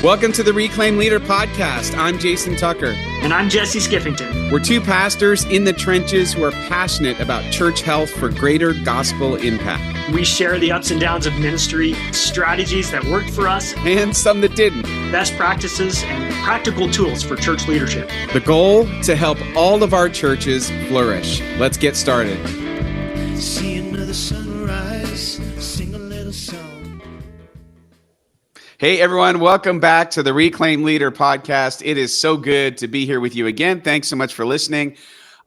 Welcome to the Reclaim Leader podcast. I'm Jason Tucker. And I'm Jesse Skiffington. We're two pastors in the trenches who are passionate about church health for greater gospel impact. We share the ups and downs of ministry, strategies that worked for us, and some that didn't. Best practices and practical tools for church leadership. The goal, to help all of our churches flourish. Let's get started. See another sunrise, sing a little song. Hey everyone, welcome back to the Reclaim Leader podcast. It is so good to be here with you again. Thanks so much for listening.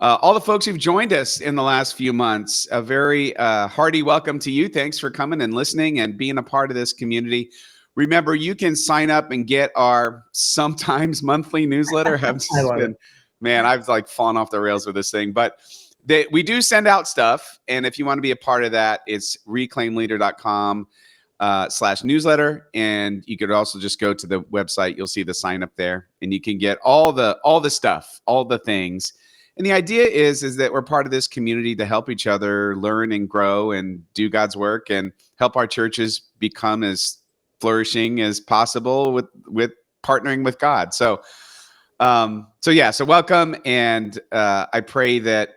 All the folks who've joined us in the last few months, a very hearty welcome to you. Thanks for coming and listening and being a part of this community. Remember, you can sign up and get our sometimes monthly newsletter. I've like fallen off the rails with this thing, but we do send out stuff. And if you want to be a part of that, it's reclaimleader.com. /newsletter, and you could also just go to the website. You'll see the sign up there, and you can get all the stuff, all the things. And the idea is that we're part of this community to help each other learn and grow and do God's work and help our churches become as flourishing as possible with partnering with God. So welcome, and I pray that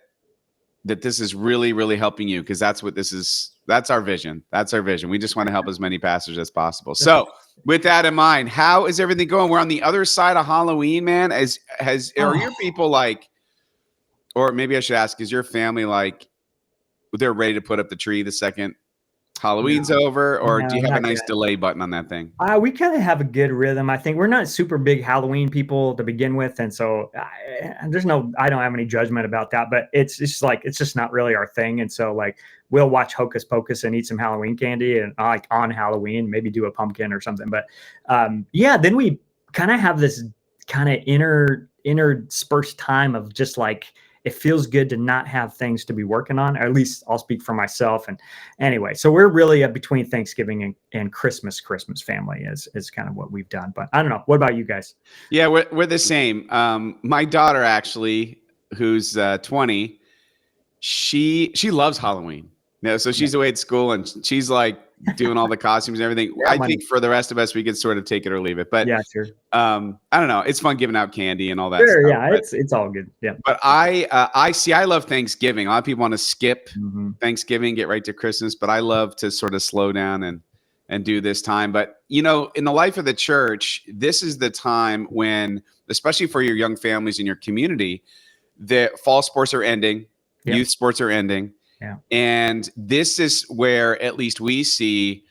this is really, really helping you, because that's what this is. That's our vision. We just want to help as many pastors as possible. So with that in mind, how is everything going? We're on the other side of Halloween, man. Are your people like, or maybe I should ask, is your family like, they're ready to put up the tree the second Halloween's over, or do you have a nice delay button on that thing? We kind of have a good rhythm. I think we're not super big Halloween people to begin with, and so I don't have any judgment about that. But it's just not really our thing, and so like we'll watch Hocus Pocus and eat some Halloween candy, and like on Halloween maybe do a pumpkin or something. But then we kind of have this kind of interspersed time of just like, it feels good to not have things to be working on, or at least I'll speak for myself. And anyway, so we're really between Thanksgiving and Christmas family is kind of what we've done. But I don't know. What about you guys? Yeah, we're the same. My daughter, actually, who's 20, she loves Halloween. So she's away at school, and she's like doing all the costumes and everything. I think for the rest of us, we could sort of take it or leave it. But yeah, sure. I don't know. It's fun giving out candy and all that. Sure, stuff, yeah, it's all good. Yeah. But I love Thanksgiving. A lot of people want to skip Thanksgiving, get right to Christmas, but I love to sort of slow down and do this time. But in the life of the church, this is the time when, especially for your young families in your community, the fall sports are ending, youth sports are ending. Yeah. And this is where at least we see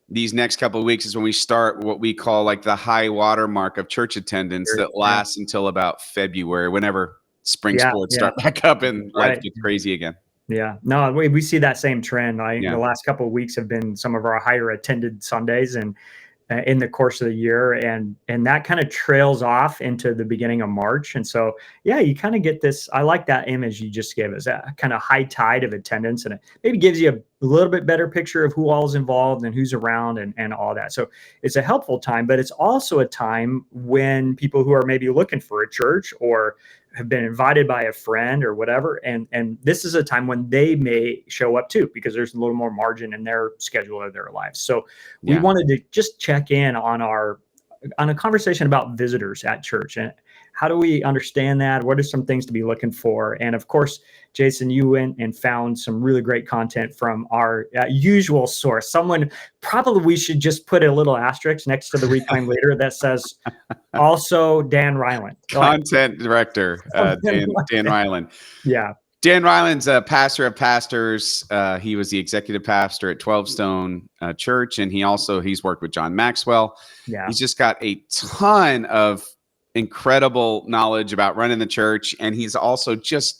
these next couple of weeks is when we start what we call like the high water mark of church attendance that lasts until about February, whenever spring sports start back up and life gets crazy again. Yeah, no, we see that same trend. The last couple of weeks have been some of our higher attended Sundays and in the course of the year, and that kind of trails off into the beginning of March. And so, you kind of get this. I like that image you just gave us, a kind of high tide of attendance, and it maybe gives you a little bit better picture of who all is involved and who's around and all that. So it's a helpful time, but it's also a time when people who are maybe looking for a church or have been invited by a friend or whatever. And this is a time when they may show up too, because there's a little more margin in their schedule of their lives. So we wanted to just check in on a conversation about visitors at church, and how do we understand that? What are some things to be looking for? And of course, Jason, you went and found some really great content from our usual source. Someone probably we should just put a little asterisk next to the Reclaim Leader that says also Dan Ryland. Content director, Dan Ryland. Yeah. Dan Ryland's a pastor of pastors. He was the executive pastor at 12 Stone Church, and he's worked with John Maxwell. Yeah. He's just got a ton of incredible knowledge about running the church, and he's also he's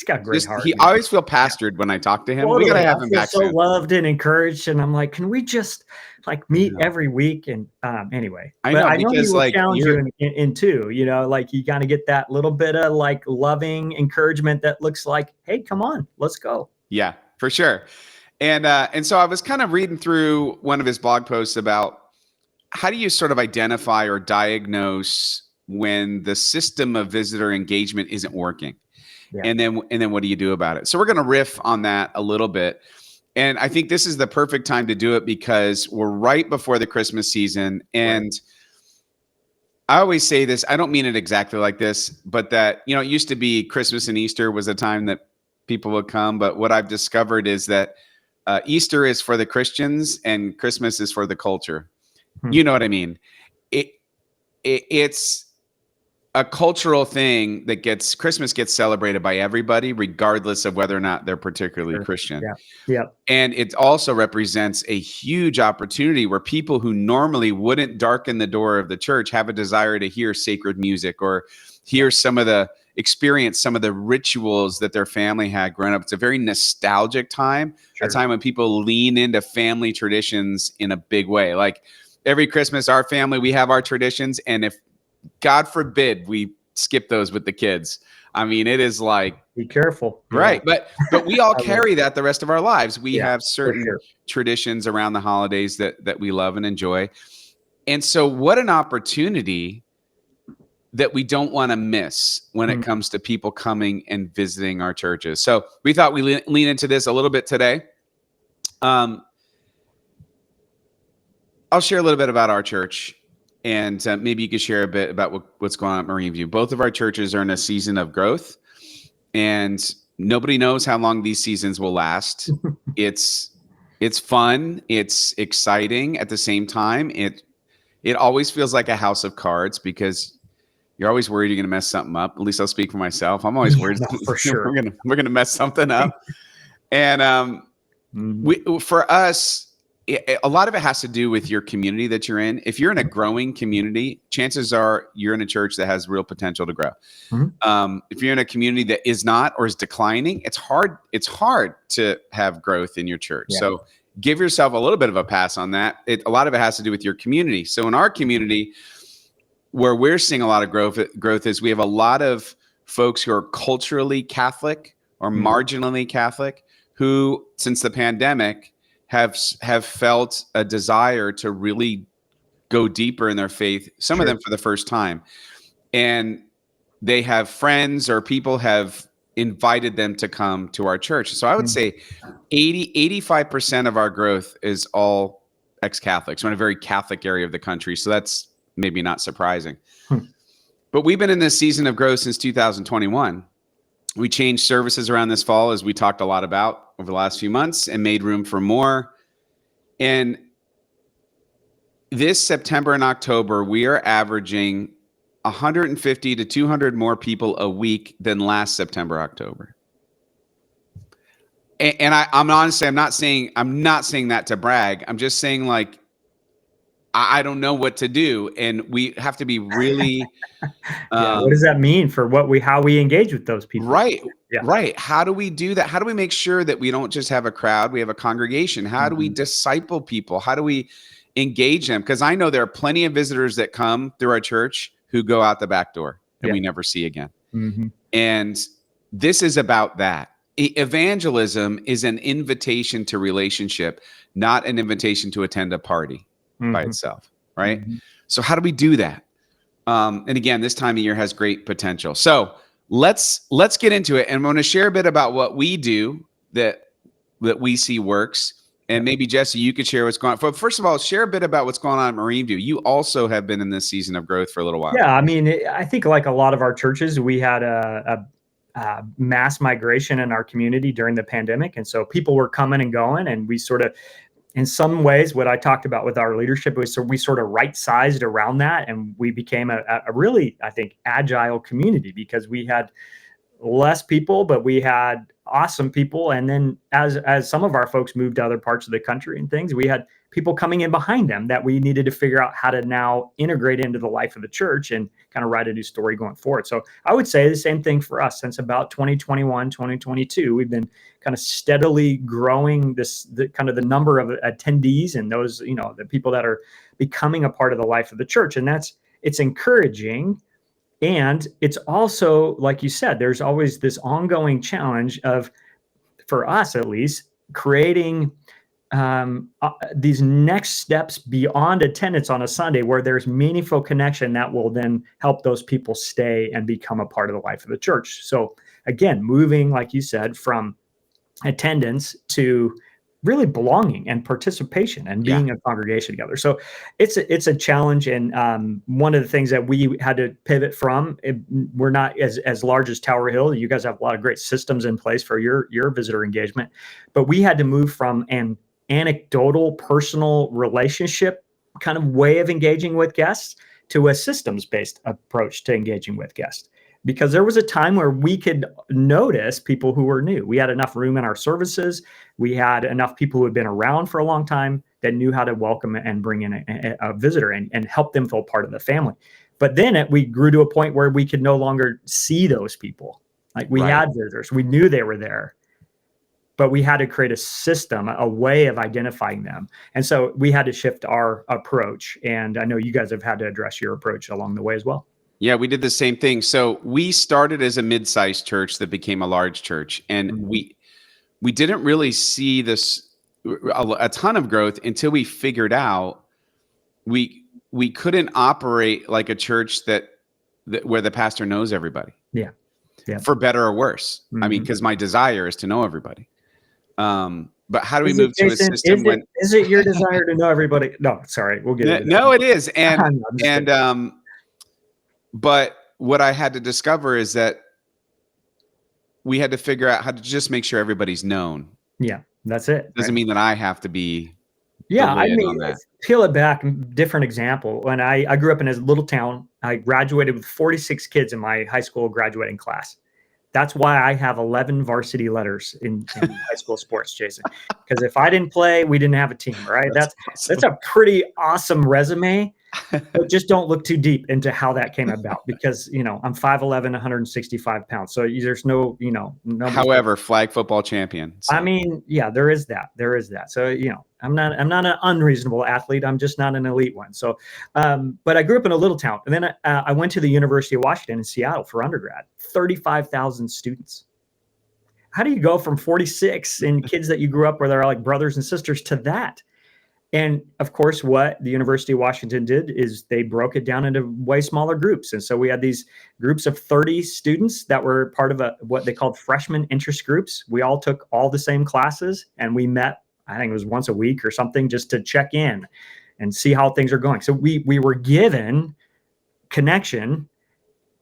got great heart. I always feel pastored when I talk to him. Totally. We gotta have him back so soon. Loved and encouraged, and I'm like, can we just like meet every week? And anyway, I know he will challenge you in two. Like you got to get that little bit of like loving encouragement that looks like, hey, come on, let's go. Yeah, for sure. And so I was kind of reading through one of his blog posts about how do you sort of identify or diagnose when the system of visitor engagement isn't working. Yeah. And then what do you do about it? So we're going to riff on that a little bit. And I think this is the perfect time to do it because we're right before the Christmas season. And I always say this, I don't mean it exactly like this, but that, it used to be Christmas and Easter was a time that people would come. But what I've discovered is that Easter is for the Christians and Christmas is for the culture. You know what I mean? It's a cultural thing that Christmas gets celebrated by everybody, regardless of whether or not they're particularly Christian. Yeah. Yeah. And it also represents a huge opportunity where people who normally wouldn't darken the door of the church have a desire to hear sacred music or hear experience some of the rituals that their family had growing up. It's a very nostalgic time, a time when people lean into family traditions in a big way. Like every Christmas, our family, we have our traditions. And if God forbid we skip those with the kids, I mean, it is like, be careful. Right. But we all carry that the rest of our lives. We have certain sure. traditions around the holidays that we love and enjoy. And so what an opportunity that we don't want to miss when it comes to people coming and visiting our churches. So we thought we lean into this a little bit today. I'll share a little bit about our church, and maybe you could share a bit about what's going on at Marine View. Both of our churches are in a season of growth, and nobody knows how long these seasons will last. It's fun. It's exciting at the same time. It always feels like a house of cards because you're always worried you're going to mess something up. At least I'll speak for myself. I'm always worried for sure we're going to mess something up. And for us, a lot of it has to do with your community that you're in. If you're in a growing community, chances are you're in a church that has real potential to grow. If you're in a community that is not or is declining, it's hard to have growth in your church. Yeah. So give yourself a little bit of a pass on that. A lot of it has to do with your community. So in our community, where we're seeing a lot of growth is we have a lot of folks who are culturally Catholic or marginally Catholic who, since the pandemic, have felt a desire to really go deeper in their faith, some of them for the first time. And they have friends or people have invited them to come to our church. So I would say 85% of our growth is all ex-Catholics. We're in a very Catholic area of the country. So that's maybe not surprising. But we've been in this season of growth since 2021. We changed services around this fall, as we talked a lot about over the last few months, and made room for more. And this September and October, we are averaging 150 to 200 more people a week than last September, October. And I'm honestly, I'm not saying that to brag. I'm just saying, like, I don't know what to do, and we have to be really. What does that mean for how we engage with those people? Right. Yeah. Right. How do we do that? How do we make sure that we don't just have a crowd, we have a congregation? How do we disciple people? How do we engage them? Because I know there are plenty of visitors that come through our church who go out the back door and we never see again. And this is about that. Evangelism is an invitation to relationship, not an invitation to attend a party by itself. Right. So how do we do that? And again, this time of year has great potential. So let's get into it. And I'm going to share a bit about what we do that we see works. And maybe Jesse, you could share what's going on. But first of all, share a bit about what's going on at Marine View. You also have been in this season of growth for a little while. Yeah, I mean, I think like a lot of our churches, we had a mass migration in our community during the pandemic. And so people were coming and going, and we sort of, in some ways, what I talked about with our leadership was we sort of right-sized around that, and we became a really, I think, agile community because we had less people, but we had awesome people. And then as some of our folks moved to other parts of the country and things, we had people coming in behind them that we needed to figure out how to now integrate into the life of the church and kind of write a new story going forward. So I would say the same thing for us. Since about 2021, 2022, we've been kind of steadily growing the kind of the number of attendees and those, the people that are becoming a part of the life of the church. And it's encouraging. And it's also, like you said, there's always this ongoing challenge of, for us at least, creating these next steps beyond attendance on a Sunday where there's meaningful connection that will then help those people stay and become a part of the life of the church. So again, moving, like you said, from attendance to really belonging and participation and being a congregation together. So it's a challenge. And one of the things that we had to pivot from, we're not as large as Tower Hill. You guys have a lot of great systems in place for your visitor engagement, but we had to move from an anecdotal, personal relationship kind of way of engaging with guests to a systems-based approach to engaging with guests. Because there was a time where we could notice people who were new. We had enough room in our services. We had enough people who had been around for a long time that knew how to welcome and bring in a visitor and help them feel part of the family. But then we grew to a point where we could no longer see those people. Like we had visitors. We knew they were there, but we had to create a system, a way of identifying them. And so we had to shift our approach. And I know you guys have had to address your approach along the way as well. Yeah, we did the same thing. So we started as a mid-sized church that became a large church, and we didn't really see this a ton of growth until we figured out we couldn't operate like a church that where the pastor knows everybody. Yeah. For better or worse. I mean, because my desire is to know everybody. But how do we move to a system when is it your desire to know everybody? No, sorry, we'll get into no, that. it is. But what I had to discover is that we had to figure out how to just make sure everybody's known. Yeah, that's it. Doesn't mean that I have to be. I mean, peel it back. Different example. When I grew up in a little town, I graduated with 46 kids in my high school graduating class. That's why I have 11 varsity letters in high school sports, Jason. Because if I didn't play, we didn't have a team, right? That's a pretty awesome resume. But just don't look too deep into how that came about, because I'm 5'11", 165 pounds. So there's no. However, flag football champion. So. I mean, yeah, there is that. So I'm not an unreasonable athlete. I'm just not an elite one. So, but I grew up in a little town, and then I went to the University of Washington in Seattle for undergrad. 35,000 students. How do you go from 46 and kids that you grew up where they're like brothers and sisters to that? And of course, what the University of Washington did is they broke it down into way smaller groups. And so we had these groups of 30 students that were part of what they called freshman interest groups. We all took all the same classes, and we met, I think it was once a week or something, just to check in and see how things are going. So we were given connection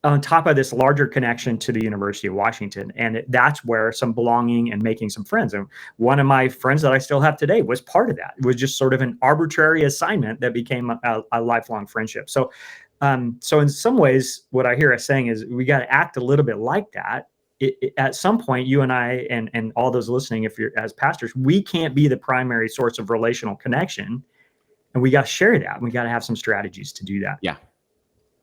on top of this larger connection to the University of Washington. And that's where some belonging and making some friends. And one of my friends that I still have today was part of that. It was just sort of an arbitrary assignment that became a lifelong friendship. So in some ways, what I hear us saying is we got to act a little bit like that. At some point, you and I and all those listening, if you're as pastors, we can't be the primary source of relational connection. And we got to share that. We got to have some strategies to do that.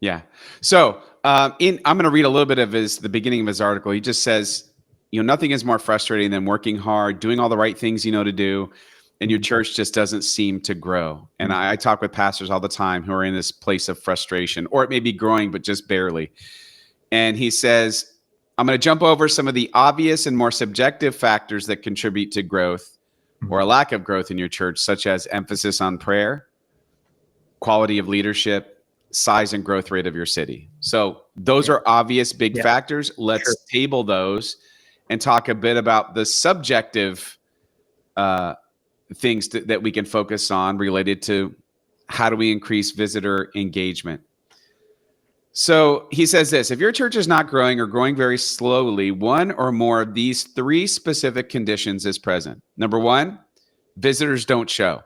Yeah. So I'm going to read a little bit of the beginning of his article. He just says, nothing is more frustrating than working hard, doing all the right things to do, and your church just doesn't seem to grow. And I talk with pastors all the time who are in this place of frustration, or it may be growing, but just barely. And he says, I'm going to jump over some of the obvious and more subjective factors that contribute to growth or a lack of growth in your church, such as emphasis on prayer, quality of leadership, size and growth rate of your city. So those are obvious big factors. Let's table those and talk a bit about the subjective things that we can focus on related to how do we increase visitor engagement. So he says this: if your church is not growing or growing very slowly, one or more of these three specific conditions is present. Number one, visitors don't show.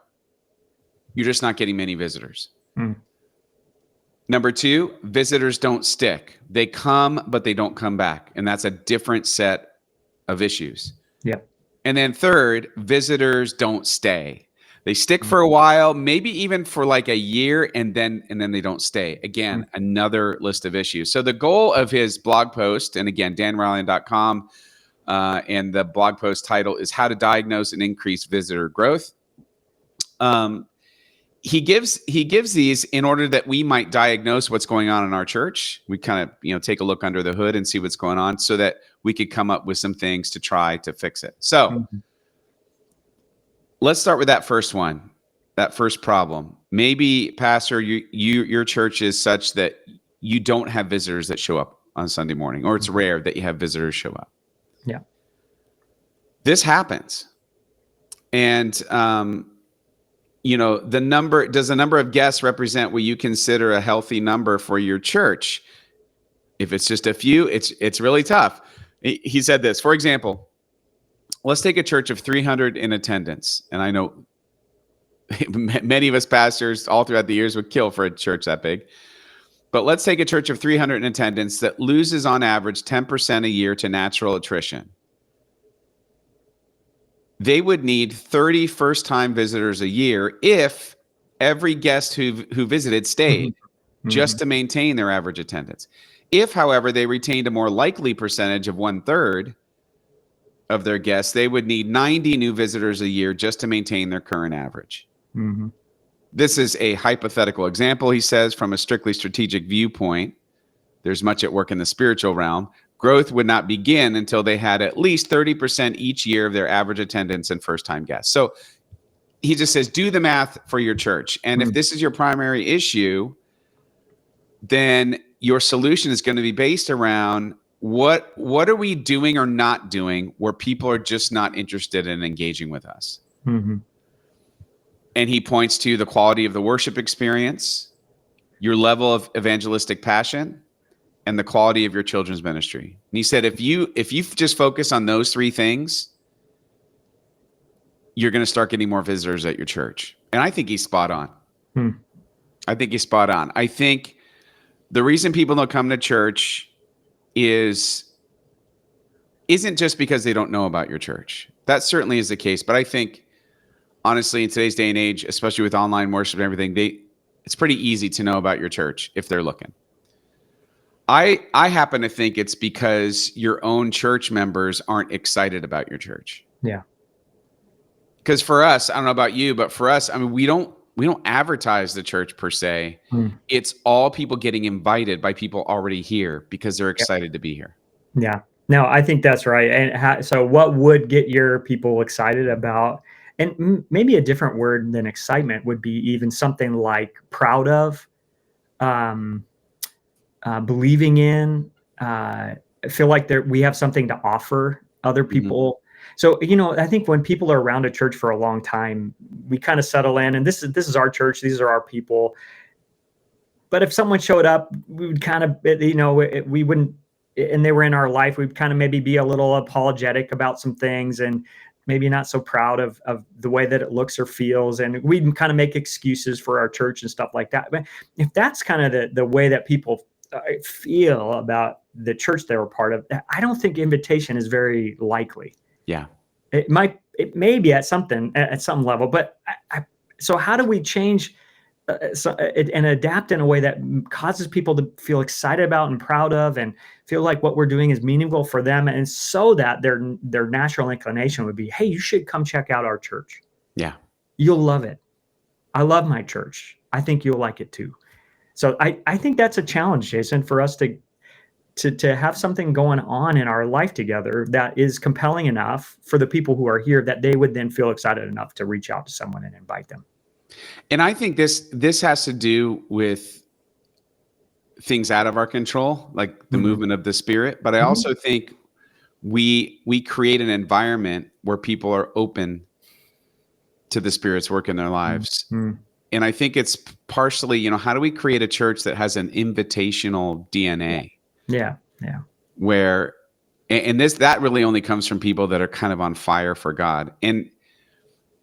You're just not getting many visitors. Number two, visitors don't stick. They come, but they don't come back. And that's a different set of issues. Yep. And then third, visitors don't stay. They stick for a while, maybe even for like a year, and then they don't stay. Again, another list of issues. So the goal of his blog post, and again, danrallian.com, and the blog post title is How to Diagnose and Increase Visitor Growth. He gives these in order that we might diagnose what's going on in our church. We kind of, take a look under the hood and see what's going on so that we could come up with some things to try to fix it. So let's start with that first one, that first problem. Maybe, Pastor, your church is such that you don't have visitors that show up on Sunday morning, or it's rare that you have visitors show up. Yeah. This happens. And, does the number of guests represent what you consider a healthy number for your church? If it's just a few, it's really tough. He said this, for example, let's take a church of 300 in attendance. And I know many of us pastors all throughout the years would kill for a church that big. But let's take a church of 300 in attendance that loses on average 10% a year to natural attrition. They would need 30 first-time visitors a year if every guest who visited stayed, just to maintain their average attendance. If, however, they retained a more likely percentage of 1/3 of their guests, they would need 90 new visitors a year just to maintain their current average. This is a hypothetical example, he says, from a strictly strategic viewpoint. There's much at work in the spiritual realm. Growth would not begin until they had at least 30% each year of their average attendance and first-time guests. So he just says, do the math for your church. And if this is your primary issue, then your solution is going to be based around what are we doing or not doing where people are just not interested in engaging with us. And he points to the quality of the worship experience, your level of evangelistic passion, and the quality of your children's ministry. And he said, if you just focus on those three things, you're going to start getting more visitors at your church. And I think he's spot on. I think he's spot on. I think the reason people don't come to church isn't just because they don't know about your church. That certainly is the case. But I think, honestly, in today's day and age, especially with online worship and everything, it's pretty easy to know about your church if they're looking. I happen to think it's because your own church members aren't excited about your church. Yeah. Because for us, I don't know about you, but for us, I mean, we don't advertise the church per se. It's all people getting invited by people already here because they're excited to be here. Yeah. No, I think that's right. And so what would get your people excited about, and maybe a different word than excitement would be even something like proud of, believing in, feel like we have something to offer other people. So, I think when people are around a church for a long time, we kind of settle in, and this is our church. These are our people. But if someone showed up, we would kind of, we wouldn't, and they were in our life, we'd kind of maybe be a little apologetic about some things and maybe not so proud of the way that it looks or feels. And we'd kind of make excuses for our church and stuff like that. But if that's kind of the way that people feel about the church they were part of, I don't think invitation is very likely. Yeah. It may be at some level, but so how do we change and adapt in a way that causes people to feel excited about and proud of and feel like what we're doing is meaningful for them, and so that their natural inclination would be, hey, you should come check out our church. Yeah. You'll love it. I love my church. I think you'll like it too. So I think that's a challenge, Jason, for us to have something going on in our life together that is compelling enough for the people who are here that they would then feel excited enough to reach out to someone and invite them. And I think this has to do with things out of our control, like the movement of the Spirit. But I also think we create an environment where people are open to the Spirit's work in their lives. And I think it's partially, how do we create a church that has an invitational DNA? Yeah. Where, and that really only comes from people that are kind of on fire for God. And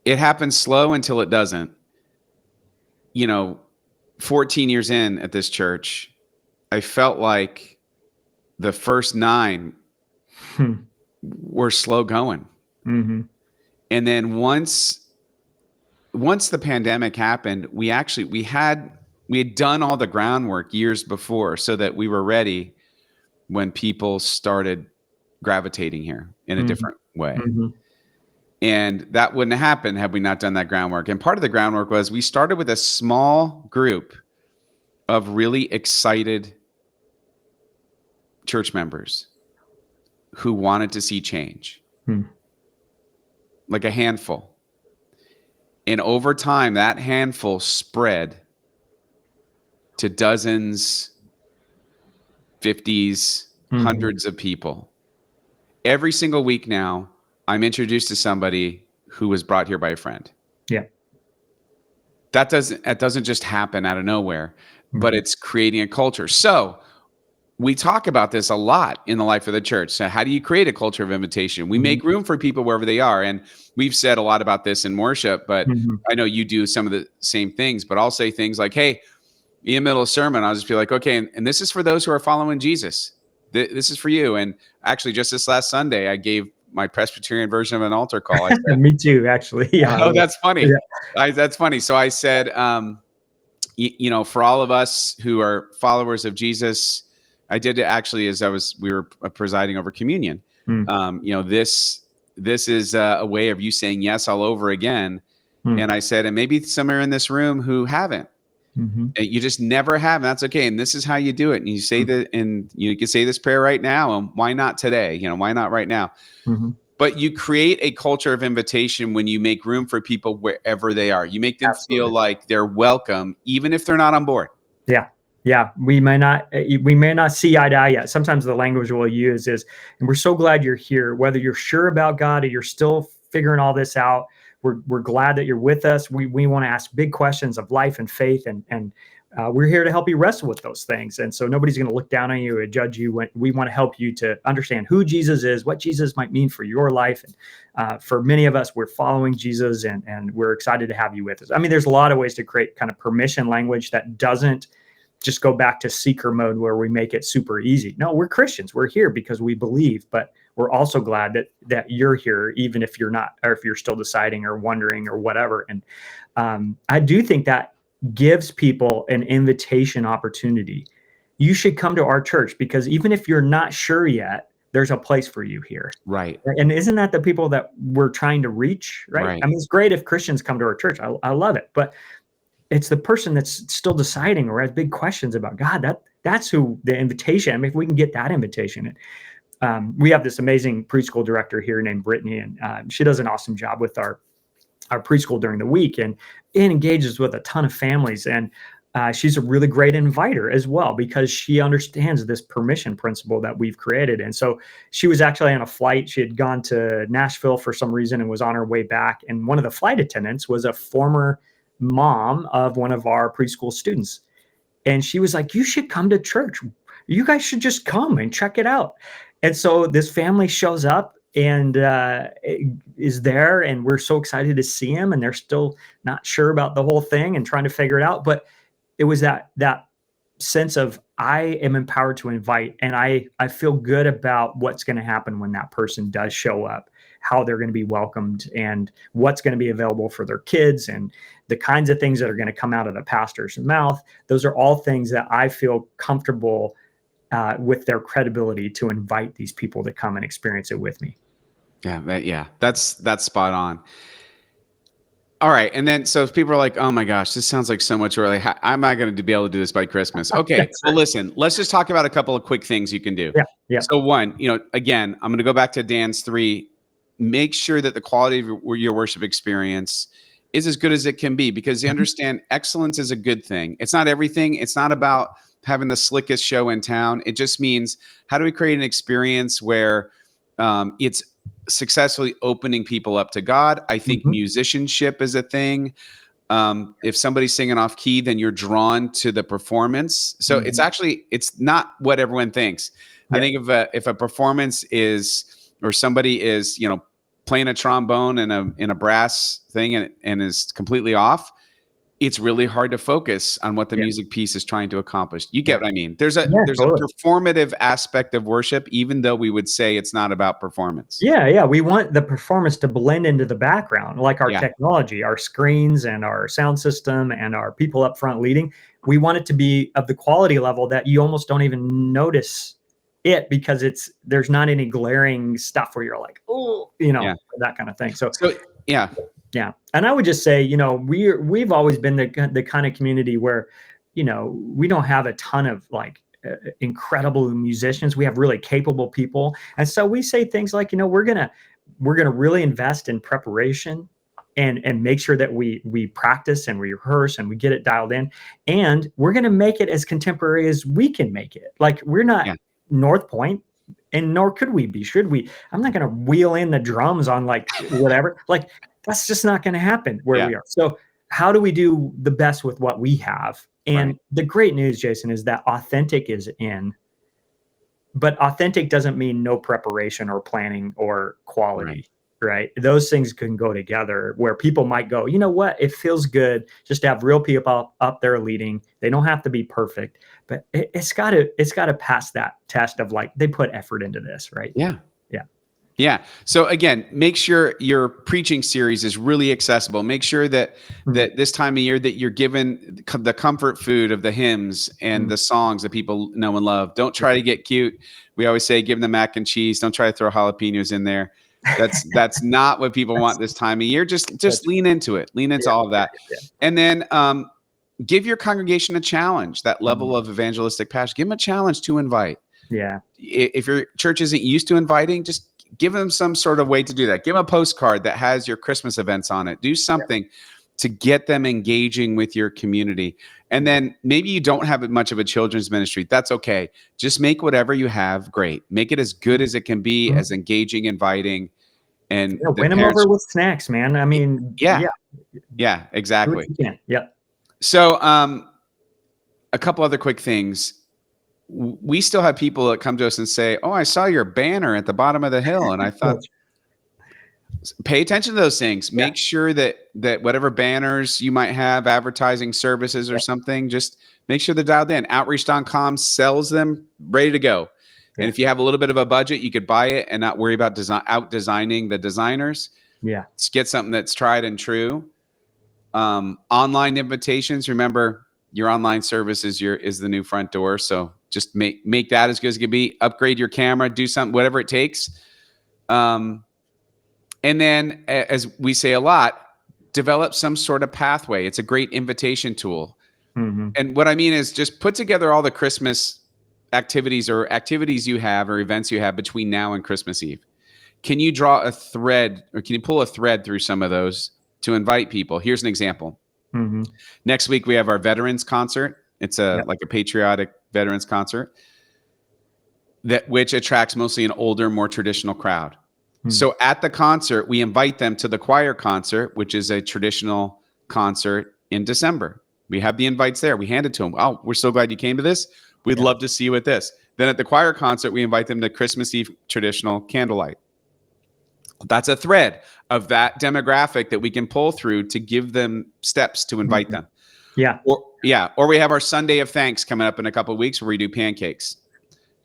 it happens slow until it doesn't. 14 years in at this church, I felt like the first 9 were slow going. And then once the pandemic happened, we had done all the groundwork years before so that we were ready when people started gravitating here in a different way. And that wouldn't have happened had we not done that groundwork. And part of the groundwork was we started with a small group of really excited church members who wanted to see change, like a handful. And over time, that handful spread to dozens, 50s, hundreds of people. Every single week now, I'm introduced to somebody who was brought here by a friend. Yeah. That doesn't just happen out of nowhere, but Mm-hmm. it's creating a culture. So we talk about this a lot in the life of the church. So how do you create a culture of invitation? We make room for people wherever they are. And we've said a lot about this in worship, but I know you do some of the same things, but I'll say things like, hey, in the middle of a sermon, I'll just be like, okay, and this is for those who are following Jesus. This is for you. And actually, just this last Sunday, I gave my Presbyterian version of an altar call. I said, Me too, actually. Yeah. oh, that's funny. Yeah. That's funny. So I said, for all of us who are followers of Jesus, I did it actually as we were presiding over communion. This is a way of you saying yes all over again. And I said, and maybe some are in this room who haven't. You just never have, and that's okay. And this is how you do it. And you say that, and you can say this prayer right now. And why not today? Why not right now? But you create a culture of invitation when you make room for people wherever they are. You make them feel like they're welcome, even if they're not on board. Yeah. Yeah. We may not see eye to eye yet. Sometimes the language we'll use is, and we're so glad you're here, whether you're sure about God or you're still figuring all this out. We're glad that you're with us. We want to ask big questions of life and faith, and we're here to help you wrestle with those things. And so nobody's going to look down on you or judge you. We want to help you to understand who Jesus is, what Jesus might mean for your life. And for many of us, we're following Jesus, and we're excited to have you with us. I mean, there's a lot of ways to create kind of permission language that doesn't just go back to seeker mode where we make it super easy. No, we're Christians. We're here because we believe, but we're also glad that you're here, even if you're not, or if you're still deciding or wondering or whatever. And I do think that gives people an invitation opportunity. You should come to our church because even if you're not sure yet, there's a place for you here. Right. And isn't that the people that we're trying to reach? Right. I mean, it's great if Christians come to our church. I love it. But it's the person that's still deciding or has big questions about God. That's who the invitation. I mean, if we can get that invitation. We have this amazing preschool director here named Brittany, and she does an awesome job with our preschool during the week, and it engages with a ton of families. And she's a really great inviter as well because she understands this permission principle that we've created. And so she was actually on a flight. She had gone to Nashville for some reason and was on her way back. And one of the flight attendants was a former mom of one of our preschool students. And she was like, you should come to church. You guys should just come and check it out. And so this family shows up and is there, and we're so excited to see him, and they're still not sure about the whole thing and trying to figure it out. But it was that sense of I am empowered to invite, and I feel good about what's going to happen when that person does show up, how they're going to be welcomed, and what's going to be available for their kids, and the kinds of things that are going to come out of the pastor's mouth. Those are all things that I feel comfortable with their credibility to invite these people to come and experience it with me. Yeah, that's spot on. All right, and then so if people are like, "Oh my gosh, this sounds like so much early. I'm not going to be able to do this by Christmas." Okay, well, listen, let's just talk about a couple of quick things you can do. Yeah. So one, again, I'm going to go back to Dan's 3. Make sure that the quality of your worship experience is as good as it can be, because you understand excellence is a good thing. It's not everything. It's not about having the slickest show in town. It just means, how do we create an experience where it's successfully opening people up to God? I think musicianship is a thing. If somebody's singing off key, then you're drawn to the performance. So it's not what everyone thinks. I think if a performance is, or somebody is, playing a trombone in a brass thing and is completely off, it's really hard to focus on what the music piece is trying to accomplish. You get what I mean? There's a performative aspect of worship, even though we would say it's not about performance. Yeah. We want the performance to blend into the background, like our technology, our screens and our sound system and our people up front leading. We want it to be of the quality level that you almost don't even notice it, because there's not any glaring stuff where you're like, that kind of thing. So yeah. And I would just say, we've always been the kind of community where, we don't have a ton of incredible musicians. We have really capable people. And so we say things like, we're going to really invest in preparation and make sure that we practice and we rehearse and we get it dialed in. And we're going to make it as contemporary as we can make it. Like, we're not North Point. and nor could we be. Should we? I'm not going to wheel in the drums on like whatever. Like that's just not going to happen where we are. So how do we do the best with what we have? And the great news, Jason, is that authentic is in. But authentic doesn't mean no preparation or planning or quality, right? Those things can go together where people might go, you know what? It feels good just to have real people up there leading. They don't have to be perfect, but it's got to pass that test of like, they put effort into this, right? Yeah. Yeah. So again, make sure your preaching series is really accessible. Make sure that this time of year that you're given the comfort food of the hymns and the songs that people know and love. Don't try to get cute. We always say, give them mac and cheese. Don't try to throw jalapenos in there. That's not what people want this time of year. Just lean into it. Lean into all of that. And then give your congregation a challenge, that level of evangelistic passion. Give them a challenge to invite. Yeah. If your church isn't used to inviting, just give them some sort of way to do that. Give them a postcard that has your Christmas events on it. Do something to get them engaging with your community. And then maybe you don't have much of a children's ministry. That's okay. Just make whatever you have great. Make it as good as it can be, as engaging, inviting, and win them over with snacks, man. I mean, yeah, exactly. Yeah. So, a couple other quick things. We still have people that come to us and say, "Oh, I saw your banner at the bottom of the hill," and I thought, pay attention to those things. Make sure that whatever banners you might have, advertising services or something, just make sure they're dialed in. Outreach.com sells them, ready to go. And if you have a little bit of a budget, you could buy it and not worry about out-designing the designers. Just get something that's tried and true. Online invitations. Remember, your online service is the new front door. So just make that as good as it can be. Upgrade your camera, do something, whatever it takes. And then, as we say a lot, develop some sort of pathway. It's a great invitation tool. And what I mean is just put together all the Christmas activities or activities you have or events you have between now and Christmas Eve. Can you draw a thread, or can you pull a thread through some of those to invite people? Here's an example. Next week, we have our veterans concert. It's like a patriotic veterans concert which attracts mostly an older, more traditional crowd. So at the concert, we invite them to the choir concert, which is a traditional concert in December. We have the invites there. We hand it to them. Oh, we're so glad you came to this. We'd love to see you at this. Then at the choir concert, we invite them to Christmas Eve traditional candlelight. That's a thread of that demographic that we can pull through to give them steps to invite them. Or we have our Sunday of Thanks coming up in a couple of weeks where we do pancakes.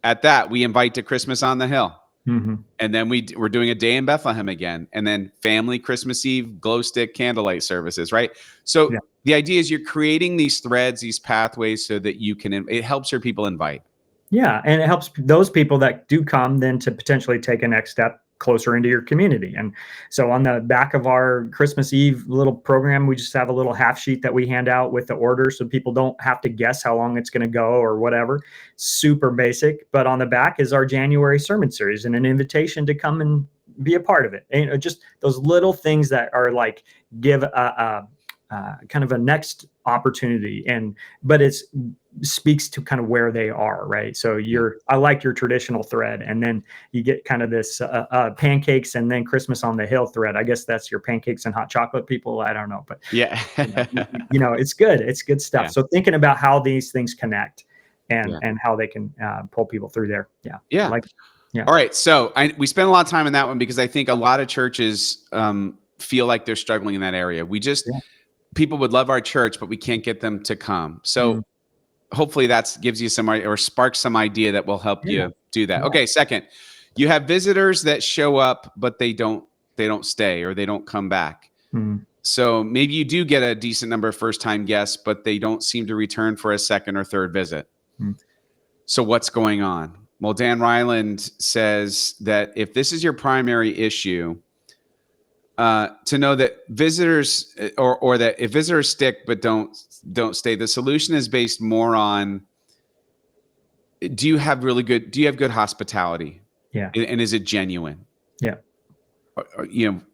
At that, we invite to Christmas on the Hill. And then we're doing a day in Bethlehem again. And then family Christmas Eve glow stick candlelight services, right? So the idea is you're creating these threads, these pathways so that it helps your people invite. Yeah. And it helps those people that do come then to potentially take a next step closer into your community. And so on the back of our Christmas Eve little program, we just have a little half sheet that we hand out with the order so people don't have to guess how long it's going to go or whatever. Super basic. But on the back is our January sermon series and an invitation to come and be a part of it. And just those little things that are like give a kind of a next opportunity, but it speaks to kind of where they are, right? So I like your traditional thread, and then you get kind of this pancakes and then Christmas on the Hill thread. I guess that's your pancakes and hot chocolate people. I don't know, but it's good. It's good stuff. Yeah. So thinking about how these things connect and how they can pull people through there. Yeah. All right. So we spent a lot of time on that one because I think a lot of churches feel like they're struggling in that area. People would love our church, but we can't get them to come. So hopefully that gives you some or sparks some idea that will help you do that. Okay. Second, you have visitors that show up, but they don't stay or they don't come back. So maybe you do get a decent number of first-time guests, but they don't seem to return for a second or third visit. So what's going on? Well, Dan Ryland says that if this is your primary issue, to know that visitors or that if visitors stick but don't stay, the solution is based more on do you have good hospitality? And is it genuine?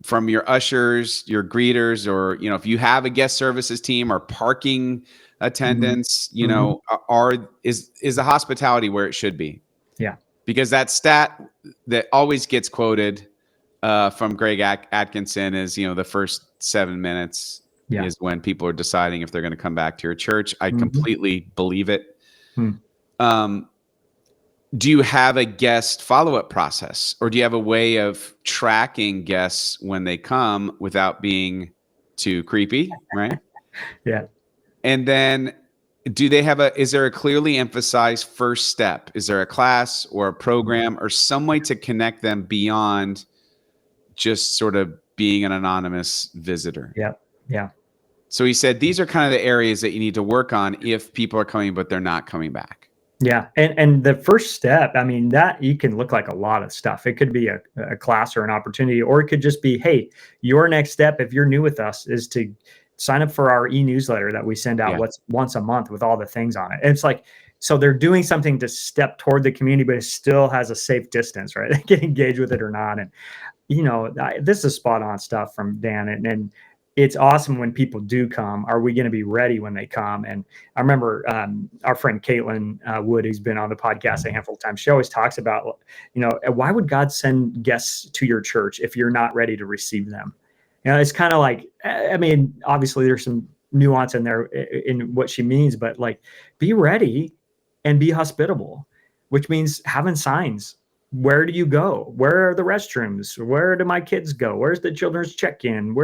From your ushers, your greeters, or if you have a guest services team or parking attendants, is the hospitality where it should be? because that stat that always gets quoted from Greg Atkinson is, the first 7 minutes is when people are deciding if they're going to come back to your church. I completely believe it. Do you have a guest follow-up process, or do you have a way of tracking guests when they come without being too creepy, right? Yeah. And then is there a clearly emphasized first step? Is there a class or a program or some way to connect them beyond just sort of being an anonymous visitor? Yeah. Yeah. So he said, these are kind of the areas that you need to work on if people are coming, but they're not coming back. Yeah. And the first step, I mean, that you can look like a lot of stuff. It could be a class or an opportunity, or it could just be, hey, your next step, if you're new with us, is to sign up for our e-newsletter that we send out once a month with all the things on it. And it's like, so they're doing something to step toward the community, but it still has a safe distance, right? They can engage with it or not. And, this is spot on stuff from Dan. And it's awesome when people do come. Are we going to be ready when they come? And I remember our friend Caitlin Wood, who's been on the podcast a handful of times, she always talks about, why would God send guests to your church if you're not ready to receive them? It's kind of like, I mean, obviously there's some nuance in there in what she means, but like, be ready and be hospitable, which means having signs. Where do you go? Where are the restrooms? Where do my kids go? Where's the children's check-in?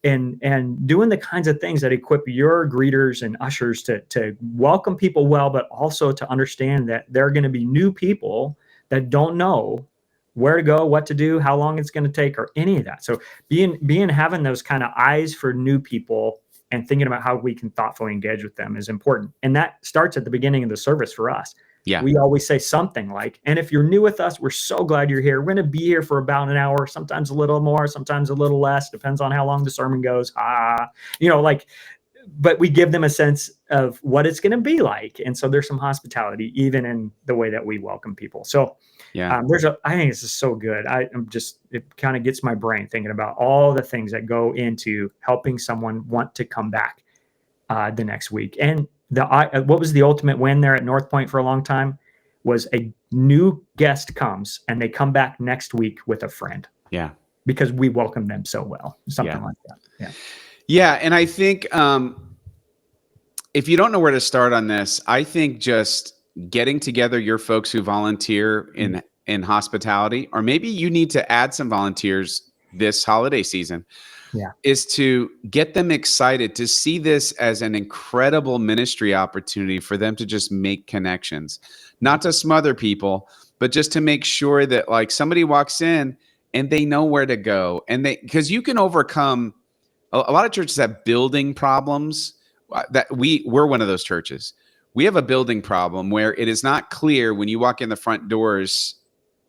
And doing the kinds of things that equip your greeters and ushers to welcome people well, but also to understand that there are going to be new people that don't know where to go, what to do, how long it's going to take, or any of that. So having those kind of eyes for new people and thinking about how we can thoughtfully engage with them is important. And that starts at the beginning of the service for us. Yeah. We always say something like, and if you're new with us, we're so glad you're here. We're going to be here for about an hour, sometimes a little more, sometimes a little less, depends on how long the sermon goes. But we give them a sense of what it's going to be like. And so there's some hospitality, even in the way that we welcome people. So I think this is so good. It kind of gets my brain thinking about all the things that go into helping someone want to come back the next week. And what was the ultimate win there at North Point for a long time was a new guest comes and they come back next week with a friend. Yeah. Because we welcome them so well, something like that. Yeah. Yeah. And I think if you don't know where to start on this, I think just getting together your folks who volunteer in hospitality, or maybe you need to add some volunteers this holiday season. Yeah. Is to get them excited to see this as an incredible ministry opportunity for them to just make connections, not to smother people, but just to make sure that like somebody walks in and they know where to go. And because you can overcome a lot of churches have building problems that we're one of those churches. We have a building problem where it is not clear when you walk in the front doors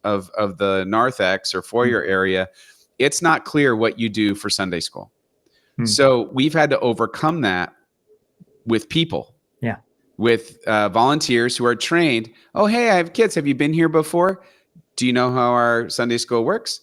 of the narthex or foyer area, it's not clear what you do for Sunday school. So we've had to overcome that with people. Yeah. With volunteers who are trained. Oh, hey, I have kids. Have you been here before? Do you know how our Sunday school works?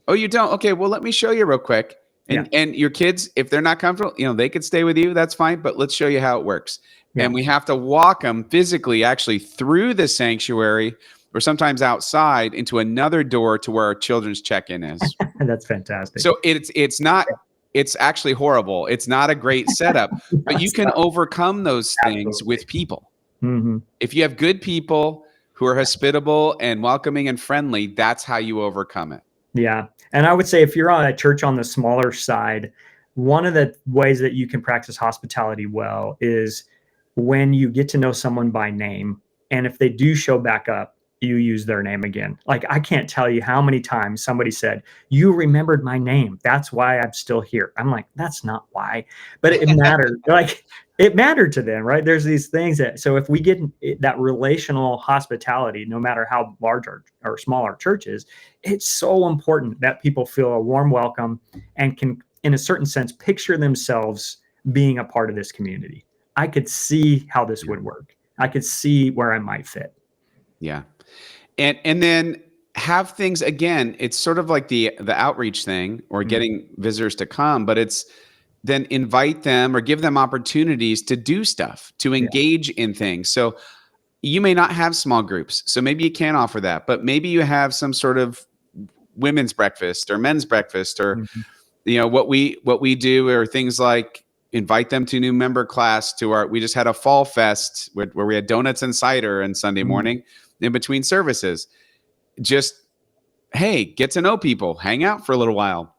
Oh, you don't? Okay, well, let me show you real quick. And your kids, if they're not comfortable, they could stay with you. That's fine. But let's show you how it works. Yeah. And we have to walk them physically actually through the sanctuary or sometimes outside into another door to where our children's check-in is. That's fantastic. So it's actually horrible. It's not a great setup, but you can overcome those things with people. Mm-hmm. If you have good people who are hospitable and welcoming and friendly, that's how you overcome it. Yeah. And I would say if you're on a church on the smaller side, one of the ways that you can practice hospitality well is when you get to know someone by name. And if they do show back up, you use their name again. Like, I can't tell you how many times somebody said, you remembered my name. That's why I'm still here. I'm like, that's not why, but it mattered. Like, it mattered to them, right? There's these things so if we get that relational hospitality, no matter how large or small our church is, it's so important that people feel a warm welcome and can, in a certain sense, picture themselves being a part of this community. I could see how this would work. I could see where I might fit. Yeah. And then have things, again, it's sort of like the outreach thing or getting visitors to come, but it's then invite them or give them opportunities to do stuff, to engage in things. So, you may not have small groups, so maybe you can't offer that, but maybe you have some sort of women's breakfast or men's breakfast, or what we do are things like invite them to new member class we just had a fall fest where we had donuts and cider and Sunday morning in between services. Just, hey, get to know people, hang out for a little while.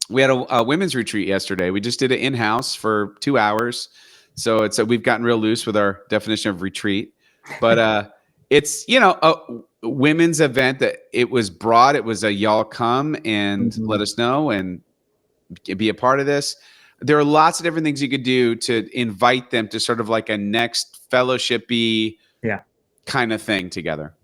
We had a women's retreat yesterday. We just did it in-house for 2 hours. So we've gotten real loose with our definition of retreat, but it's, a women's event that it was broad. It was a y'all come and let us know and be a part of this. There are lots of different things you could do to invite them to sort of like a next fellowship-y kind of thing together.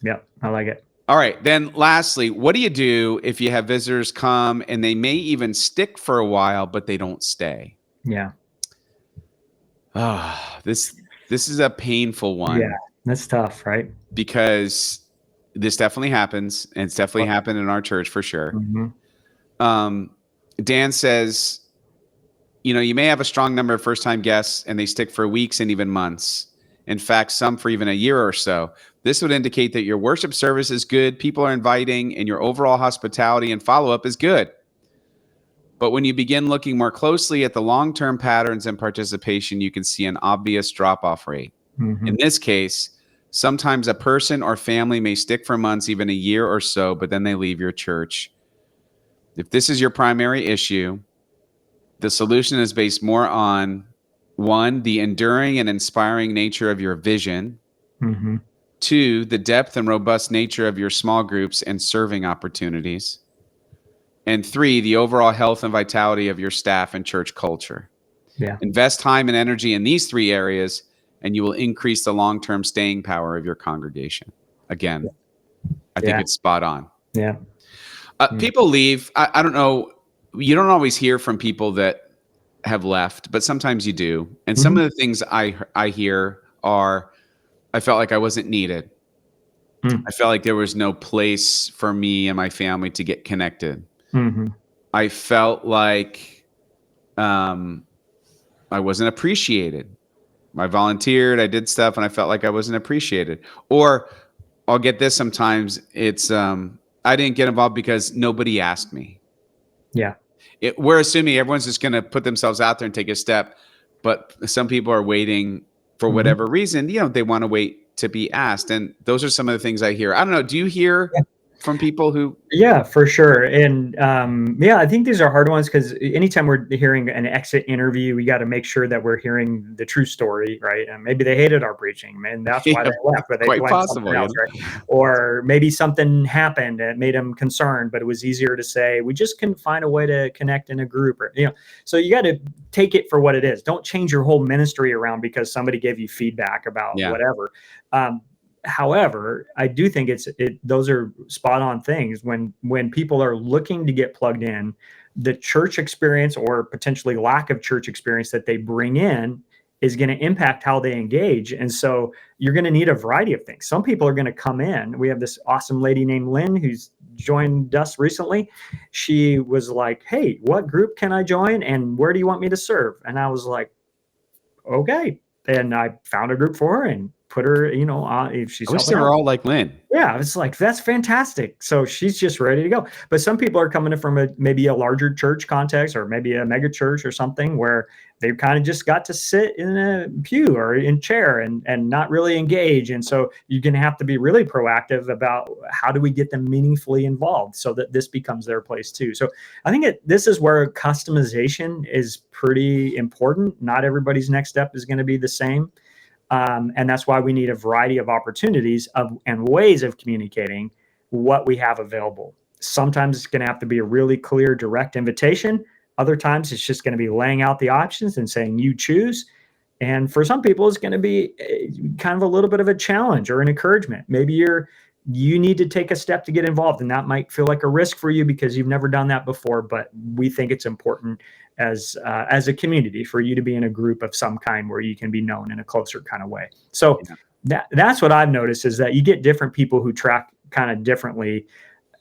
Yeah, I like it. All right. Then lastly, what do you do if you have visitors come and they may even stick for a while, but they don't stay? Yeah. This is a painful one. Yeah, that's tough, right? Because this definitely happens, and it's definitely happened in our church for sure. Dan says, you may have a strong number of first-time guests and they stick for weeks and even months. In fact, some for even a year or so. This would indicate that your worship service is good, people are inviting, and your overall hospitality and follow-up is good. But when you begin looking more closely at the long-term patterns and participation, you can see an obvious drop-off rate. In this case, sometimes a person or family may stick for months, even a year or so, but then they leave your church. If this is your primary issue, the solution is based more on, 1, the enduring and inspiring nature of your vision. 2, the depth and robust nature of your small groups and serving opportunities. And 3, the overall health and vitality of your staff and church culture. Yeah. Invest time and energy in these 3 areas, and you will increase the long-term staying power of your congregation. Again, I think it's spot on. Yeah. People leave. I don't know. You don't always hear from people that have left, but sometimes you do. And some of the things I hear are, I felt like I wasn't needed. I felt like there was no place for me and my family to get connected. I felt like I wasn't appreciated. I volunteered, I did stuff, and I felt like I wasn't appreciated. Or I'll get this sometimes. It's I didn't get involved because nobody asked me. Yeah. We're assuming everyone's just going to put themselves out there and take a step, but some people are waiting for whatever reason. They want to wait to be asked, and those are some of the things I hear. I don't know. Do you hear from people who? Yeah, for sure. And I think these are hard ones because anytime we're hearing an exit interview, we got to make sure that we're hearing the true story, right? And maybe they hated our preaching, and that's why they left. But they quite blamed possible, else, right? Or maybe something happened that made them concerned, but it was easier to say we just couldn't find a way to connect in a group, or So you got to take it for what it is. Don't change your whole ministry around because somebody gave you feedback about whatever. However, I do think those are spot on things when people are looking to get plugged in, the church experience or potentially lack of church experience that they bring in is going to impact how they engage. And so you're going to need a variety of things. Some people are going to come in. We have this awesome lady named Lynn who's joined us recently. She was like, hey, what group can I join? And where do you want me to serve? And I was like, okay. And I found a group for her and put her, if she's. I wish they were all like Lynn. Yeah, it's like, that's fantastic. So she's just ready to go. But some people are coming in from maybe a larger church context or maybe a mega church or something where they've kind of just got to sit in a pew or in chair and not really engage. And so you're going to have to be really proactive about how do we get them meaningfully involved so that this becomes their place too. So I think this is where customization is pretty important. Not everybody's next step is going to be the same. And that's why we need a variety of opportunities and ways of communicating what we have available. Sometimes it's going to have to be a really clear, direct invitation. Other times it's just going to be laying out the options and saying, you choose. And for some people, it's going to be kind of a little bit of a challenge or an encouragement. Maybe you need to take a step to get involved, and that might feel like a risk for you because you've never done that before. But we think it's important as a community for you to be in a group of some kind where you can be known in a closer kind of way. So that's what I've noticed is that you get different people who track kind of differently.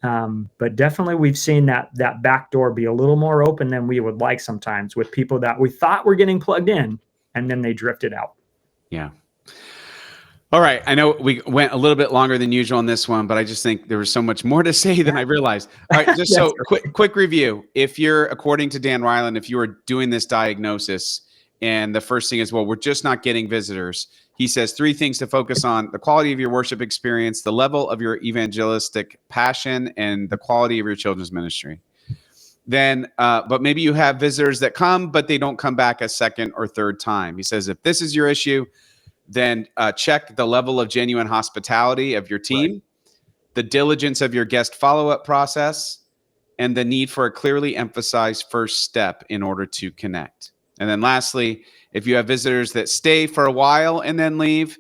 But definitely we've seen that back door be a little more open than we would like sometimes with people that we thought were getting plugged in and then they drifted out. Yeah. All right. I know we went a little bit longer than usual on this one, but I just think there was so much more to say than I realized. All right. Just so quick review. If you're, according to Dan Ryland, if you are doing this diagnosis and the first thing is, well, we're just not getting visitors. He says 3 things to focus on: the quality of your worship experience, the level of your evangelistic passion, and the quality of your children's ministry. Then, but maybe you have visitors that come, but they don't come back a second or third time. He says, if this is your issue, then check the level of genuine hospitality of your team, the diligence of your guest follow-up process, and the need for a clearly emphasized first step in order to connect. And then lastly, if you have visitors that stay for a while and then leave,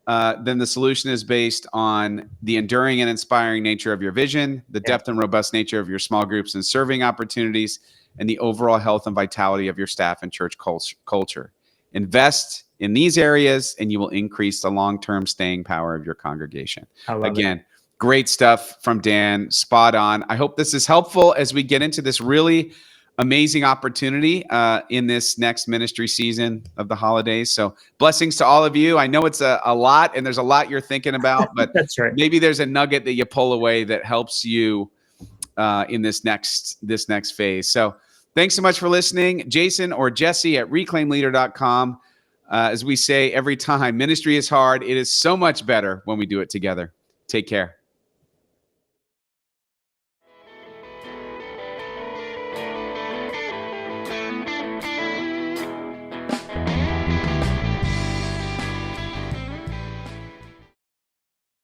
then the solution is based on the enduring and inspiring nature of your vision, the depth and robust nature of your small groups and serving opportunities, and the overall health and vitality of your staff and church culture. Invest in these areas, and you will increase the long-term staying power of your congregation. Again, great stuff from Dan. Spot on. I hope this is helpful as we get into this really amazing opportunity in this next ministry season of the holidays. So blessings to all of you. I know it's a lot, and there's a lot you're thinking about, but that's right. Maybe there's a nugget that you pull away that helps you in this next phase. So thanks so much for listening. Jason or Jesse at reclaimleader.com. As we say every time, ministry is hard. It is so much better when we do it together. Take care.